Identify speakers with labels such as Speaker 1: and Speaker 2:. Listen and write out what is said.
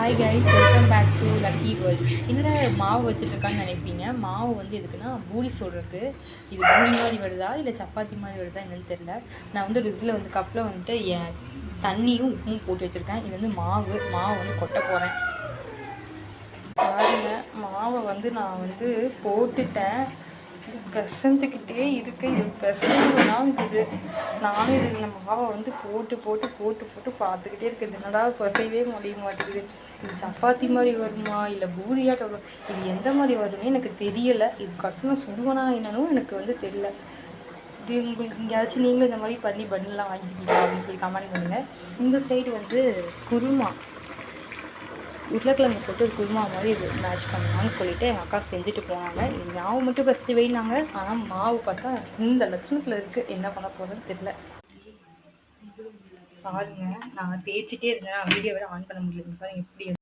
Speaker 1: Hi guys, welcome back to lucky world. என்னடா மாவு வச்சுட்ருக்கான்னு நினைப்பீங்க. மாவு வந்து எதுக்குன்னா பூரி சுடுறதுக்கு. இது பூரி மாதிரி வருதா இல்லை சப்பாத்தி மாதிரி வருதா என்னன்னு தெரில. நான் வந்து ஒரு இதில் வந்து கப்பில் வந்துட்டு தண்ணியும் உப்பும் போட்டு வச்சுருக்கேன். இது வந்து மாவு வந்து கொட்ட போகிறேன். பாருங்க, மாவை வந்து நான் வந்து போட்டுட்டேன். இது பிசைஞ்சிக்கிட்டே இருக்கு. இது பிசைஞ்சுலாம் இருக்குது. நானும் இதில் மாவை வந்து போட்டு போட்டு போட்டு போட்டு பார்த்துக்கிட்டே இருக்குது. என்னடா பிசையவே முடிய மாட்டேங்குது. இது சப்பாத்தி மாதிரி வருமா இல்லை பூரியாட்ட வரும், இது எந்த மாதிரி வரும்னு எனக்கு தெரியலை. இது கட்டணும் சுடுவனா என்னன்னு எனக்கு வந்து தெரியல. இது உங்களுக்கு எங்கேயாச்சும் நீங்களும் இந்த மாதிரி பண்ணலாம் வாங்கிக்கிட்டீங்களா அப்படின்னு சொல்லி கமெண்ட் பண்ணுங்கள். இந்த சைடு வந்து குருமா, உருளைக்கிழங்கு போட்டு ஒரு குருமா மாதிரி இது மேட்ச் பண்ணலான்னு சொல்லிவிட்டு எங்கள் அக்கா செஞ்சுட்டு போனாங்க. இது மாவு மட்டும் ஃபஸ்ட்டு வைனாங்க. ஆனால் மாவு பார்த்தா இந்த லட்சணத்தில் இருக்குது. என்ன பண்ண போகிறதுன்னு தெரில. பாருங்கள், நான் தேய்ச்சிட்டே இருந்தேன். வீடியோ வேறு ஆன் பண்ண முடியல. பாருங்கள் எப்படி